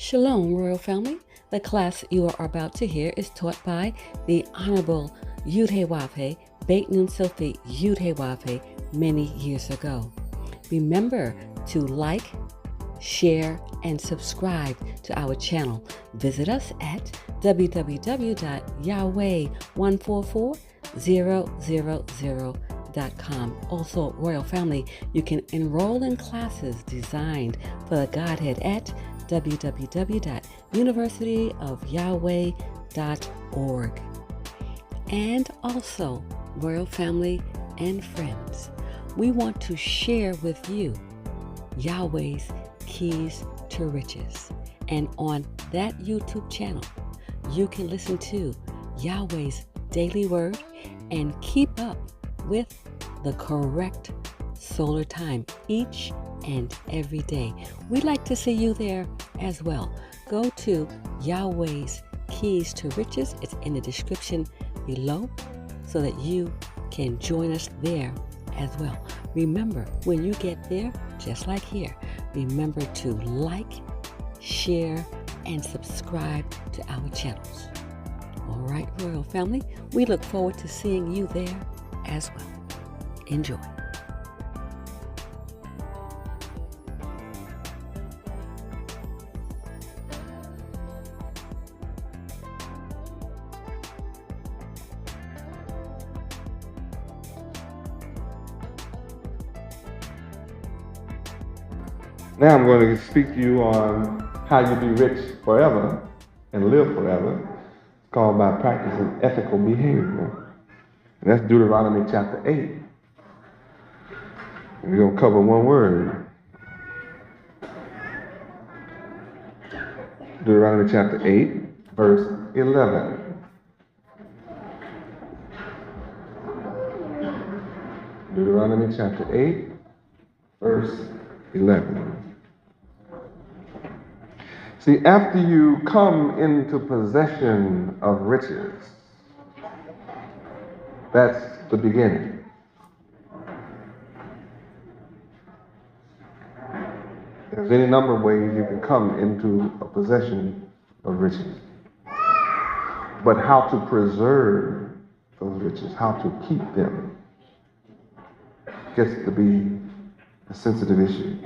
Shalom, Royal Family. The class you are about to hear is taught by the Honorable Yudhe Beit Nun Sophie Yudhe many years ago. Remember to like, share, and subscribe to our channel. Visit us at www.yahweh144000.com. Also, Royal Family, you can enroll in classes designed for the Godhead at www.universityofyahweh.org. And also, Royal Family and friends, we want to share with you Yahweh's Keys to Riches. And on that YouTube channel, you can listen to Yahweh's daily word and keep up with the correct solar time each and every day. We'd like to see you there as well. Go to Yahweh's Keys to Riches. It's in the description below so that you can join us there as well. Remember, when you get there, just like here, remember to like, share, and subscribe to our channels. All right, Royal Family, we look forward to seeing you there as well. Enjoy. Now I'm going to speak to you on how you be rich forever and live forever. It's called by practicing ethical behavior. And that's Deuteronomy chapter 8. And we're going to cover one word. Deuteronomy chapter 8, verse 11. Deuteronomy chapter 8, verse 11. See, after you come into possession of riches, that's the beginning. There's any number of ways you can come into a possession of riches. But how to preserve those riches, how to keep them, gets to be a sensitive issue.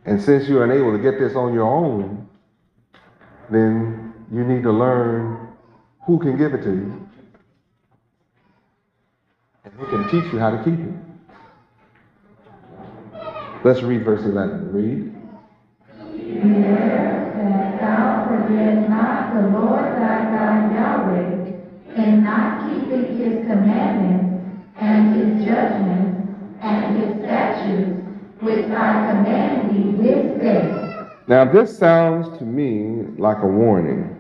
And since you're unable to get this on your own, then you need to learn who can give it to you and who can teach you how to keep it. Let's read verse 11. Read. Beware that thou forget not the Lord thy God Yahweh, in not keeping his commandments and his judgments and his statutes, which I command thee this day. Now this sounds to me like a warning.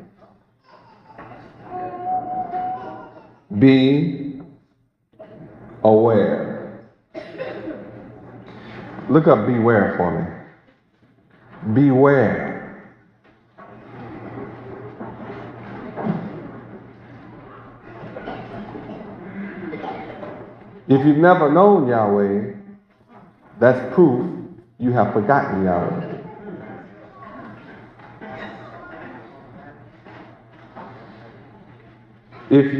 Be aware. Look up beware for me. Beware. If you've never known Yahweh, that's proof you have forgotten Yahweh. If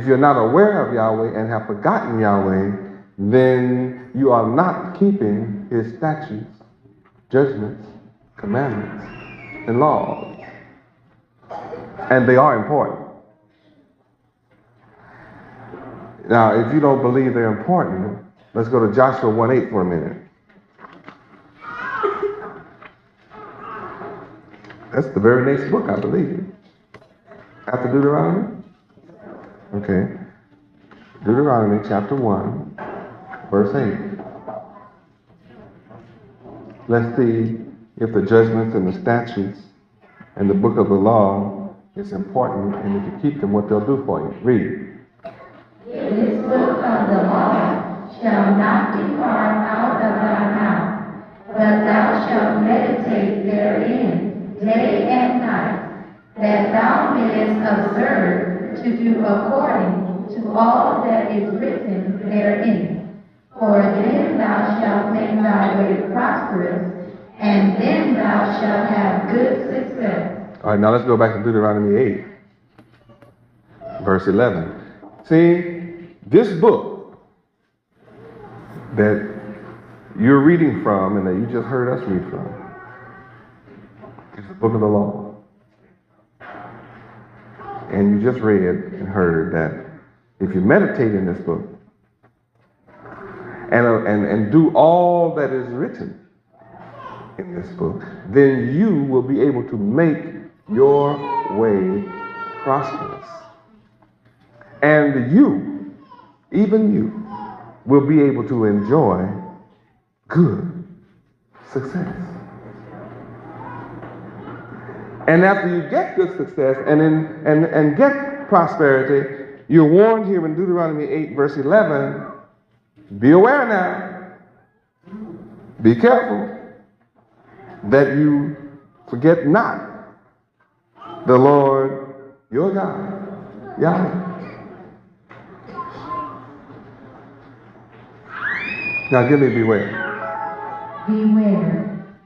you're not aware of Yahweh and have forgotten Yahweh, then you are not keeping his statutes, judgments, commandments, and laws. And they are important. Now, if you don't believe they're important, let's go to Joshua 1:8 for a minute. That's the very next book, I believe. After Deuteronomy? Okay. Deuteronomy chapter 1, verse 8. Let's see if the judgments and the statutes and the book of the law is important, and if you keep them, what they'll do for you. Read. This book of the law shall not depart out of thy mouth, but thou shalt meditate therein day and night, that thou mayest observe to do according to all that is written therein. For then and then thou shalt have good success. All right, now let's go back to Deuteronomy 8, verse 11. See, this book that you're reading from and that you just heard us read from is the book of the law. And you just read and heard that if you meditate in this book and do all that is written in this book, then you will be able to make your way prosperous. And you, even you, will be able to enjoy good success. And after you get good success and get prosperity, you're warned here in Deuteronomy 8, verse 11, be aware now, be careful that you forget not the Lord your God, Yahweh. Now give me beware. Beware.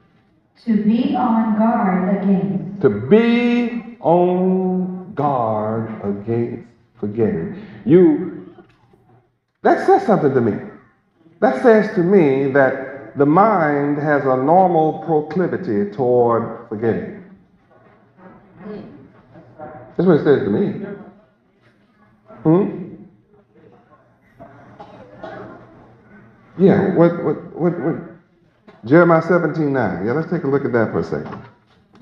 To be on guard against. To be on guard against forgetting. That says something to me. That says to me that the mind has a normal proclivity toward forgetting. That's what it says to me. Yeah, what? Jeremiah 17:9. Yeah, let's take a look at that for a second.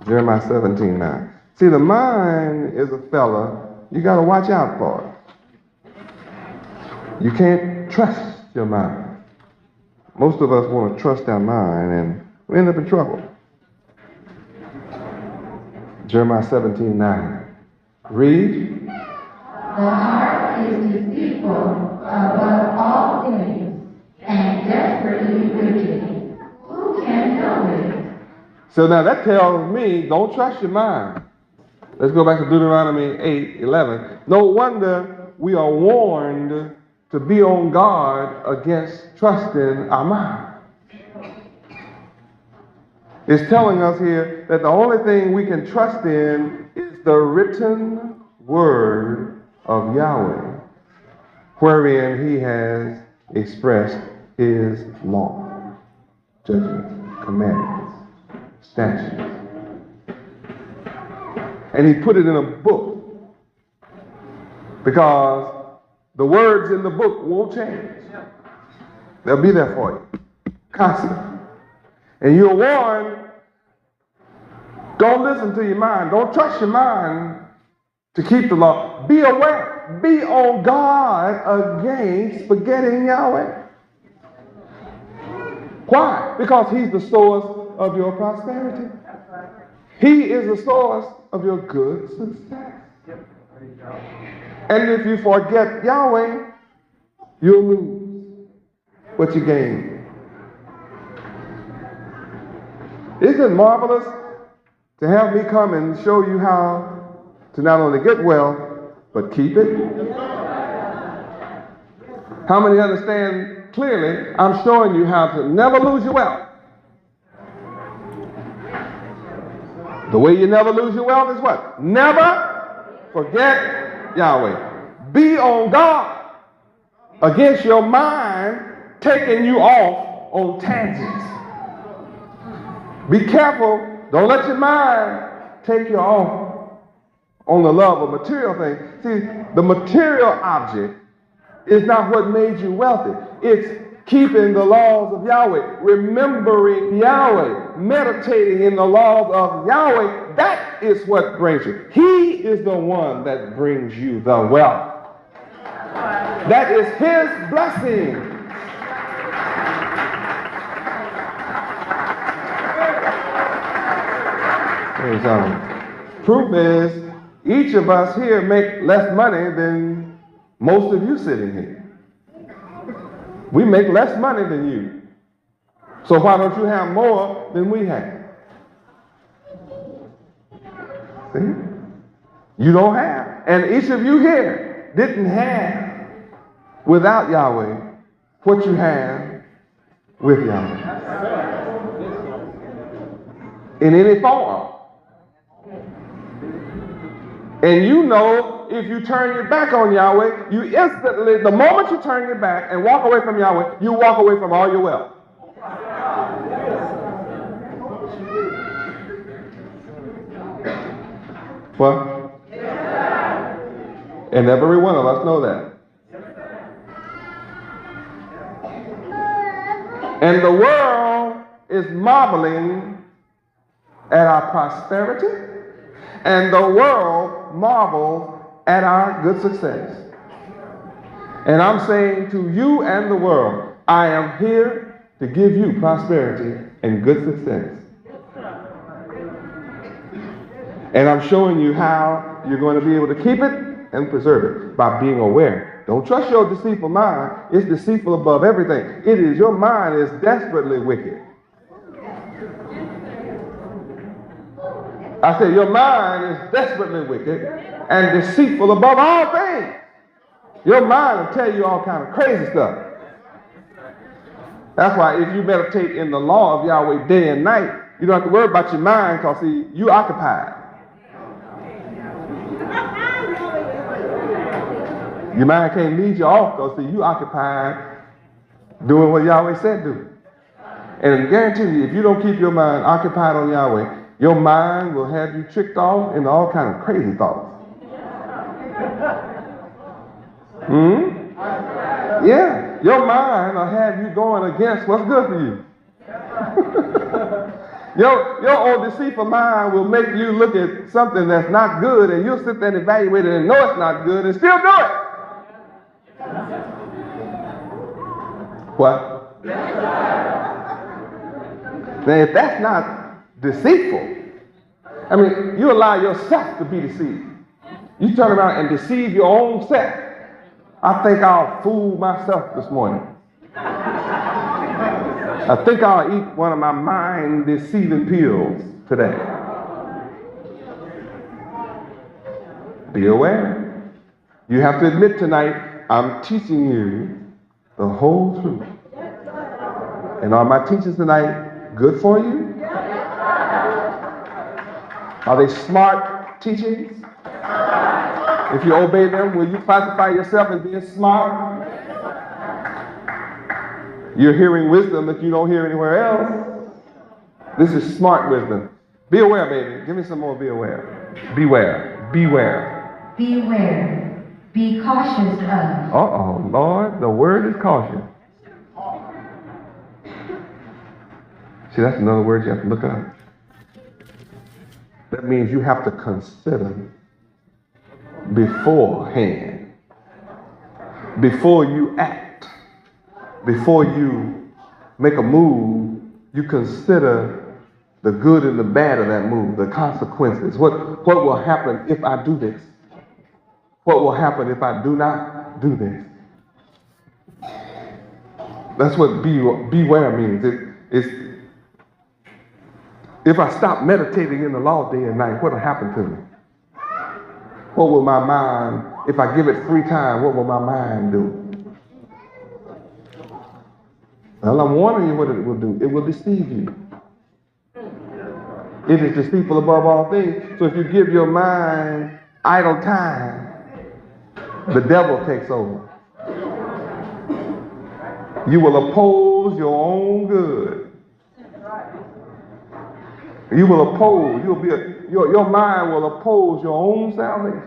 Jeremiah 17:9. See, the mind is a fella you got to watch out for. You can't trust your mind. Most of us want to trust our mind, and we end up in trouble. Jeremiah 17:9. Read. The heart is deceitful above all things and desperately wicked. Who can know it? So now that tells me, don't trust your mind. Let's go back to Deuteronomy 8:11. No wonder we are warned to be on guard against trusting our mind. It's telling us here that the only thing we can trust in is the written word of Yahweh, wherein he has expressed his law, judgments, commandments, statutes. And he put it in a book because the words in the book won't change. They'll be there for you, constantly. And you're warned, don't listen to your mind. Don't trust your mind to keep the law. Be aware. Be on guard against forgetting Yahweh. Why? Because he's the source of your prosperity. He is the source of your good success. And if you forget Yahweh, you'll lose what you gain. Isn't it marvelous to have me come and show you how to not only get wealth, but keep it? How many understand clearly I'm showing you how to never lose your wealth? The way you never lose your wealth is what? Never forget Yahweh. Be on guard against your mind taking you off on tangents. Be careful. Don't let your mind take you off on the love of material things. See, the material object is not what made you wealthy. It's keeping the laws of Yahweh, remembering Yahweh, meditating in the laws of Yahweh. That is what brings you. He is the one that brings you the wealth. That is his blessing. Proof is, each of us here make less money than most of you sitting here. We make less money than you. So why don't you have more than we have? See? You don't have. And each of you here didn't have without Yahweh what you have with Yahweh. in any form. And you know, if you turn your back on Yahweh, you instantly, the moment you turn your back and walk away from Yahweh, you walk away from all your wealth. What? And every one of us know that. And the world is marveling at our prosperity, and the world marvels at our good success. And I'm saying to you and the world, I am here to give you prosperity and good success. And I'm showing you how you're going to be able to keep it and preserve it by being aware. Don't trust your deceitful mind. It's deceitful above everything. It is, your mind is desperately wicked. I said, your mind is desperately wicked and deceitful above all things. Your mind will tell you all kind of crazy stuff. That's why if you meditate in the law of Yahweh day and night, you don't have to worry about your mind because, see, you occupied. Your mind can't lead you off because, see, you occupied doing what Yahweh said do. And I guarantee you, if you don't keep your mind occupied on Yahweh, your mind will have you tricked off into all kind of crazy thoughts. Yeah, your mind will have you going against what's good for you. Your old deceitful mind will make you look at something that's not good, and you'll sit there and evaluate it and know it's not good and still do it. What? Now, if that's not deceitful, I mean, you allow yourself to be deceived. You turn around and deceive your own self. I think I'll fool myself this morning. I think I'll eat one of my mind-deceiving pills today. Be aware. You have to admit tonight, I'm teaching you the whole truth. And are my teachings tonight good for you? Are they smart teachings? If you obey them, will you classify yourself as being smart? You're hearing wisdom that you don't hear anywhere else. This is smart wisdom. Be aware, baby. Give me some more be aware. Beware. Beware. Beware. Be cautious of. Uh-oh, Lord, the word is caution. See, that's another word you have to look up. That means you have to consider beforehand, before you act, before you make a move, you consider the good and the bad of that move, the consequences. What will happen if I do this? What will happen if I do not do this? That's what beware means. It's if I stop meditating in the law day and night, what will happen to me? What will my mind, if I give it free time, what will my mind do? Well, I'm warning you what it will do. It will deceive you. It is deceitful above all things. So if you give your mind idle time, the devil takes over. You will oppose your own good. You will oppose, your mind will oppose your own salvation.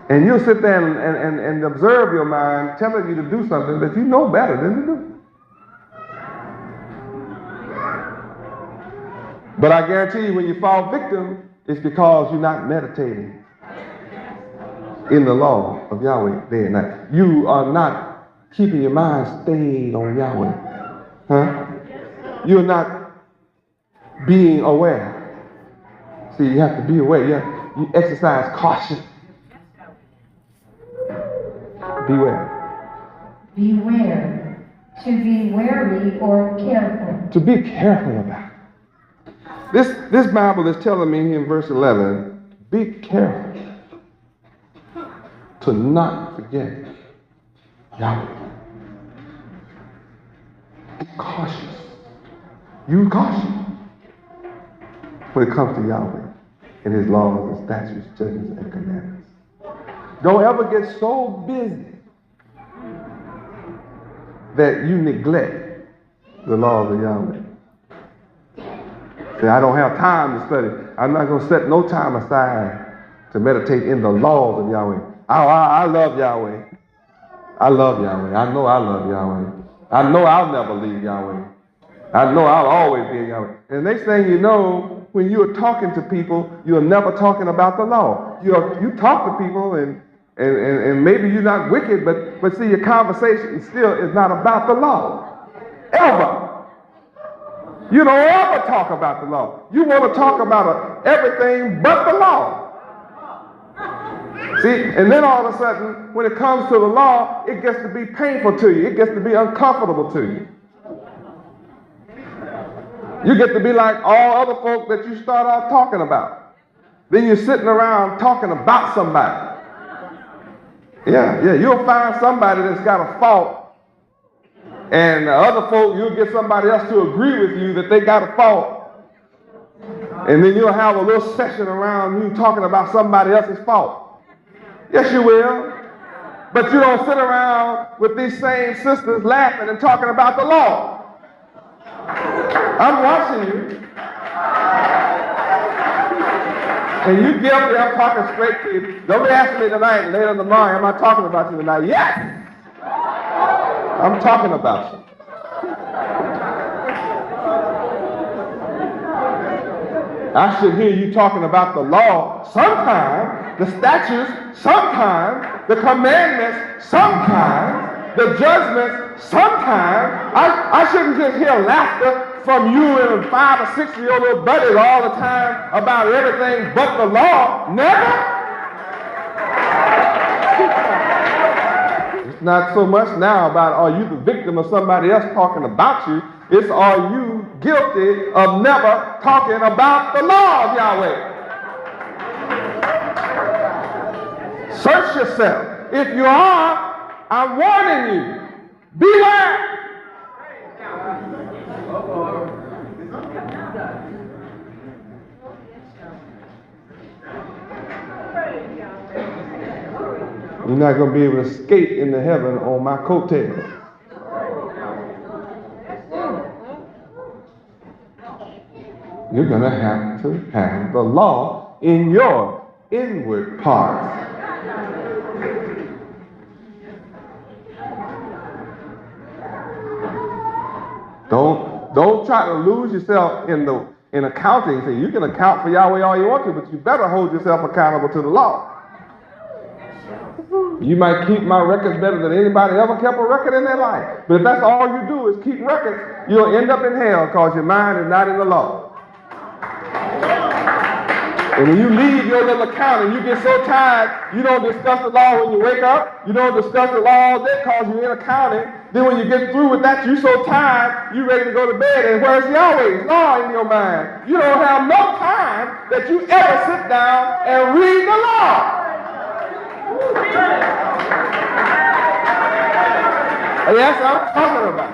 And you'll sit there and observe your mind telling you to do something that you know better than to do. But I guarantee you, when you fall victim, it's because you're not meditating in the law of Yahweh day and night. You are not keeping your mind stayed on Yahweh. Huh? You're not being aware. See, you have to be aware. You exercise caution. Beware. Beware. To be wary or careful. To be careful about. This Bible is telling me in verse 11, be careful to not forget Yahweh. Get cautious. Use caution when it comes to Yahweh and his laws and statutes, judgments, and commandments. Don't ever get so busy that you neglect the laws of Yahweh. Say, I don't have time to study. I'm not going to set no time aside to meditate in the laws of Yahweh. I love Yahweh. I love Yahweh. I know I love Yahweh. I know I'll never leave Yahweh. I know I'll always be in Yahweh. And the next thing you know, when you're talking to people, you're never talking about the law. You talk to people and maybe you're not wicked, but see, your conversation still is not about the law. Ever. You don't ever talk about the law. You want to talk about everything but the law. See, and then all of a sudden, when it comes to the law, it gets to be painful to you. It gets to be uncomfortable to you. You get to be like all other folk that you start off talking about. Then you're sitting around talking about somebody. Yeah, you'll find somebody that's got a fault. And other folk, you'll get somebody else to agree with you that they got a fault. And then you'll have a little session around you talking about somebody else's fault. Yes, you will. But you don't sit around with these same sisters laughing and talking about the law. I'm watching you. And you guilty, I'm talking straight to you. Don't ask me tonight, later in the morning, am I talking about you tonight? Yes! I'm talking about you. I should hear you talking about the law sometime, the statutes sometime, the commandments sometime, the judgments sometime. I shouldn't just hear laughter from you and 5 or 6-year-old little buddies all the time about everything but the law. Never. It's not so much now about are you the victim of somebody else talking about you. It's are you guilty of never talking about the law of Yahweh. Search yourself. If you are, I'm warning you. Beware. You're not going to be able to skate into heaven on my coattails. You're going to have the law in your inward parts. Don't try to lose yourself in accounting. So you can account for Yahweh all you want to, but you better hold yourself accountable to the law. You might keep my records better than anybody ever kept a record in their life. But if that's all you do is keep records, you'll end up in hell because your mind is not in the law. And when you leave your little account and you get so tired, you don't discuss the law when you wake up. You don't discuss the law all day because you're in accounting. Then when you get through with that, you're so tired, you're ready to go to bed. And where's Yahweh's law in your mind? You don't have no time that you ever sit down and read the law. Yes, I'm talking about.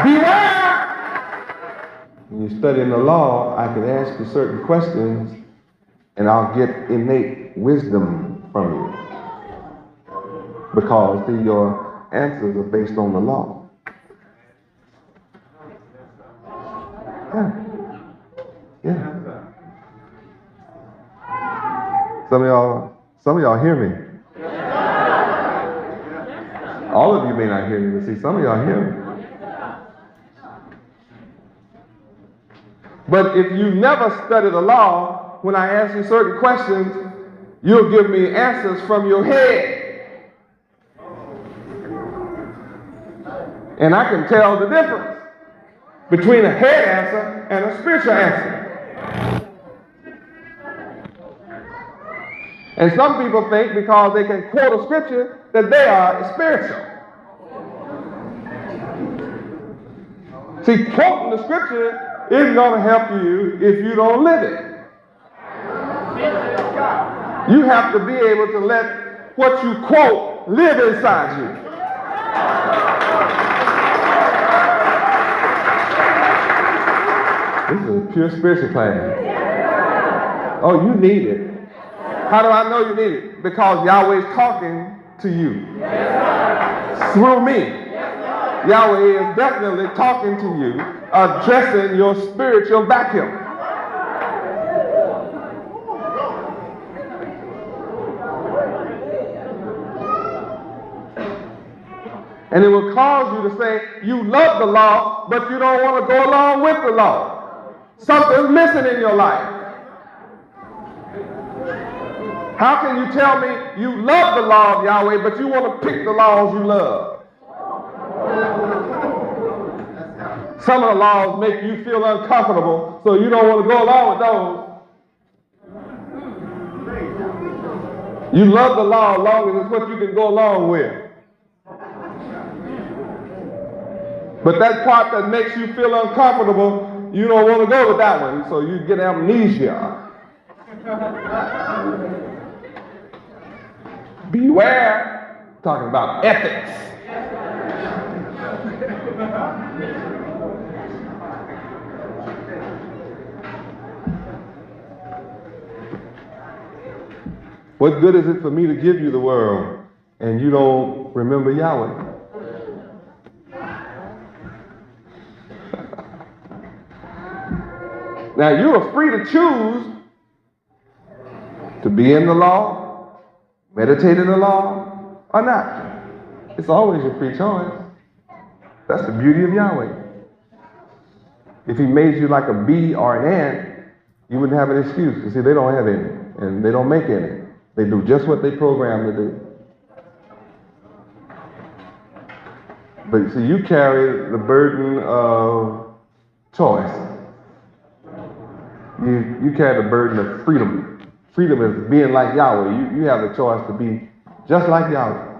Beware. When you're studying the law, I can ask you certain questions and I'll get innate wisdom from you. Because your answers are based on the law. Yeah. Some of y'all hear me. All of you may not hear me, but see, some of y'all hear me. But if you never study the law, when I ask you certain questions, you'll give me answers from your head. And I can tell the difference between a head answer and a spiritual answer. And some people think because they can quote a scripture that they are spiritual. See, quoting the scripture isn't going to help you if you don't live it. You have to be able to let what you quote live inside you. This is a pure spiritual class. Oh, you need it. How do I know you need it? Because Yahweh's talking to you. Through me. Yahweh is definitely talking to you, addressing your spiritual vacuum. And it will cause you to say, you love the law, but you don't want to go along with the law. Something's missing in your life. How can you tell me you love the law of Yahweh, but you want to pick the laws you love? Some of the laws make you feel uncomfortable, so you don't want to go along with those. You love the law as long as it's what you can go along with. But that part that makes you feel uncomfortable, you don't want to go with that one, so you get amnesia. Beware, talking about ethics. What good is it for me to give you the world and you don't remember Yahweh? Now you are free to choose to be in the law, meditate in the law, or not. It's always your free choice. That's the beauty of Yahweh. If he made you like a bee or an ant, you wouldn't have an excuse. You see, they don't have any, and they don't make any. They do just what they programmed to do. But see, you carry the burden of choice. You carry the burden of freedom. Freedom is being like Yahweh. You have the choice to be just like Yahweh.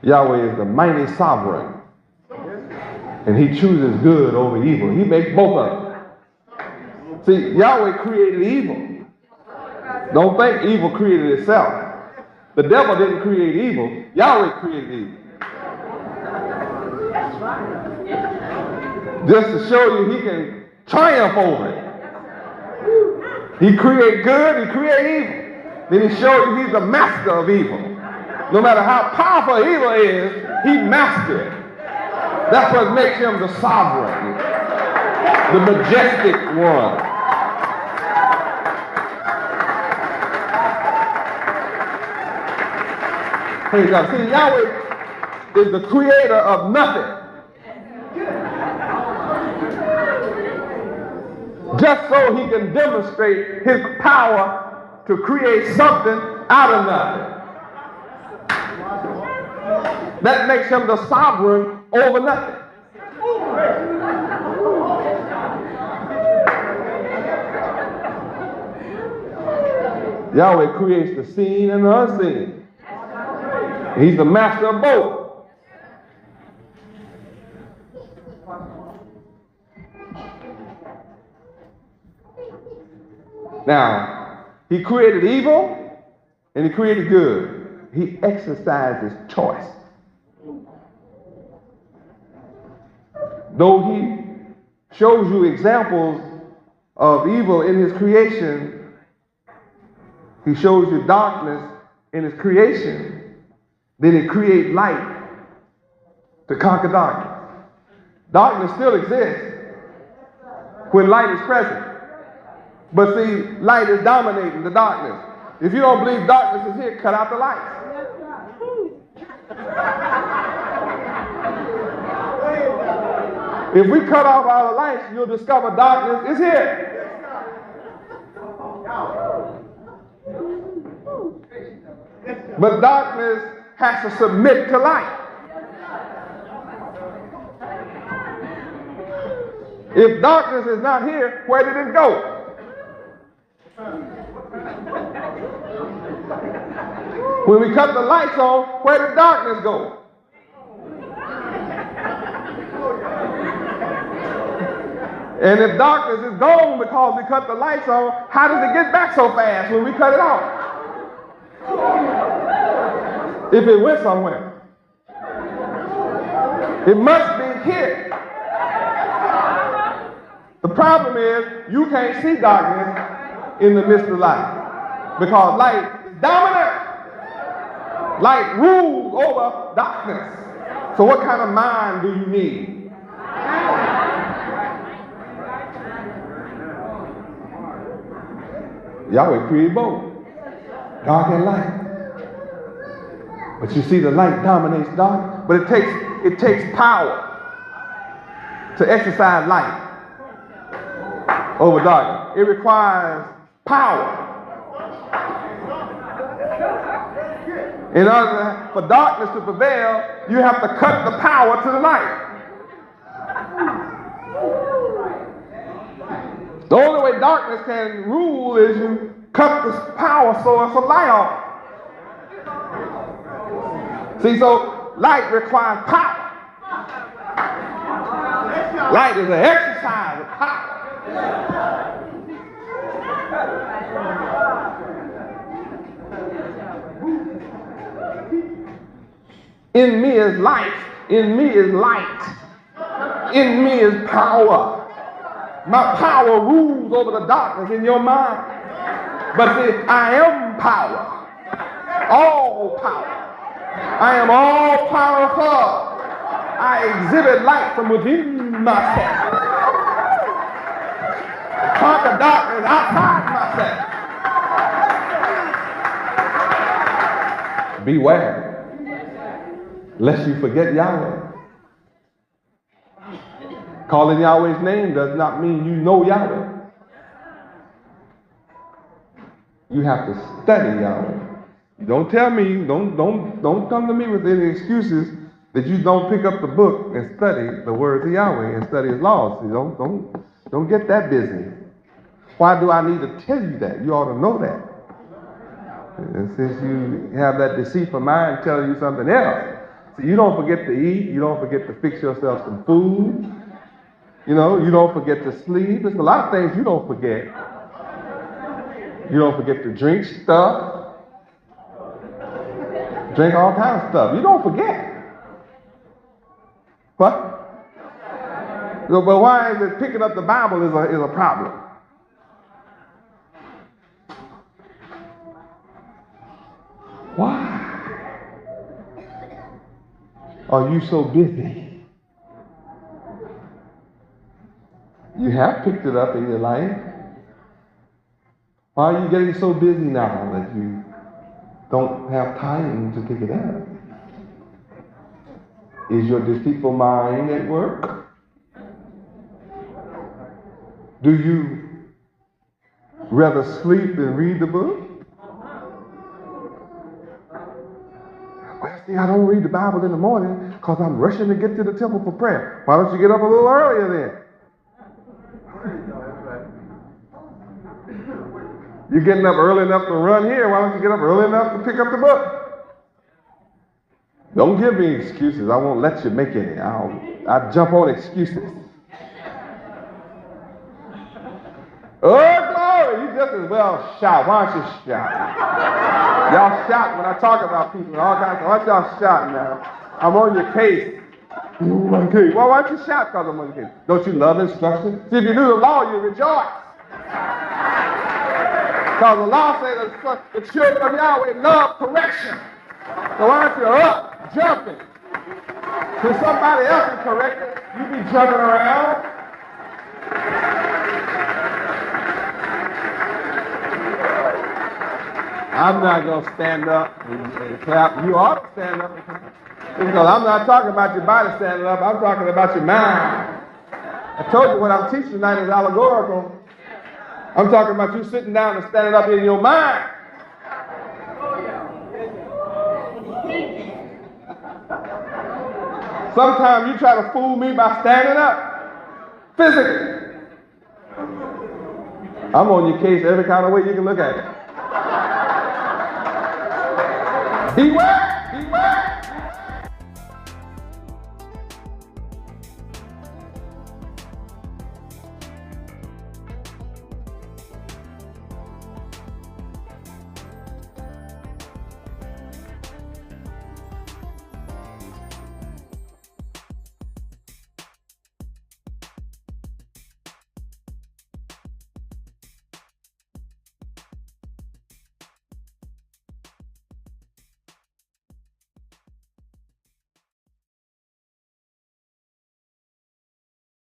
Yahweh is the mighty sovereign. And he chooses good over evil. He makes both of them. See, Yahweh created evil. Don't think evil created itself. The devil didn't create evil. Yahweh created evil. Just to show you he can triumph over it. He created good, he created evil. Then he showed you he's the master of evil. No matter how powerful evil is, he mastered it. That's what makes him the sovereign, the majestic one. Praise God. See, Yahweh is the creator of nothing. Just so he can demonstrate his power to create something out of nothing. That makes him the sovereign over nothing. Yahweh creates the seen and the unseen. He's the master of both. Now, he created evil and he created good. He exercises choice. Though he shows you examples of evil in his creation, he shows you darkness in his creation, then he creates light to conquer darkness. Darkness still exists when light is present. But see, light is dominating the darkness. If you don't believe darkness is here, cut out the lights. If we cut off all the lights, you'll discover darkness is here. But darkness has to submit to light. If darkness is not here, where did it go? When we cut the lights on, where did darkness go? And if darkness is gone because we cut the lights on, how does it get back so fast when we cut it off? If it went somewhere. It must be here. The problem is you can't see darkness in the midst of light because light is dominant. Light rules over darkness. So what kind of mind do you need? Yahweh created both, dark and light. But you see, the light dominates dark, but it takes power to exercise light over darkness. It requires power. In order for darkness to prevail, you have to cut the power to the light. The only way darkness can rule is you cut the power source of light off. See, so light requires power. Light is an exercise of power. In me is life. In me is light. In me is power. My power rules over the darkness in your mind. But see, I am power. All power. I am all powerful. I exhibit light from within myself. Conquer darkness outside myself. Beware, lest you forget Yahweh. Calling Yahweh's name does not mean you know Yahweh. You have to study Yahweh. Don't tell me, don't come to me with any excuses that you don't pick up the book and study the words of Yahweh and study his laws. Don't get that busy. Why do I need to tell you that? You ought to know that. And since you have that deceitful mind telling you something else, so you don't forget to eat, you don't forget to fix yourself some food, you don't forget to sleep. There's a lot of things you don't forget. You don't forget to drink stuff. Drink all kinds of stuff. You don't forget. What? But why is it picking up the Bible is a problem? Why are you so busy? You have picked it up in your life. Why are you getting so busy now that you don't have time to pick it up? Is your deceitful mind at work? Do you rather sleep than read the book? Well, see, I don't read the Bible in the morning because I'm rushing to get to the temple for prayer. Why don't you get up a little earlier then? You're getting up early enough to run here. Why don't you get up early enough to pick up the book? Don't give me excuses. I won't let you make any. I'll jump on excuses. Oh, glory! You just as well shout. Why don't you shout? Y'all shout when I talk about people and all kinds of. Why don't y'all shout now? I'm on your case. Well, why don't you shout because I'm on your case? Don't you love instruction? See, if you do the law, you rejoice. Because the law says that the children of Yahweh love correction. So why aren't you up, jumping? Till somebody else is corrected, you be jumping around. I'm not going to stand up and clap. You ought to stand up and clap. Because I'm not talking about your body standing up. I'm talking about your mind. I told you what I'm teaching tonight is allegorical. I'm talking about you sitting down and standing up in your mind. Sometimes you try to fool me by standing up physically. I'm on your case every kind of way you can look at it. Beware!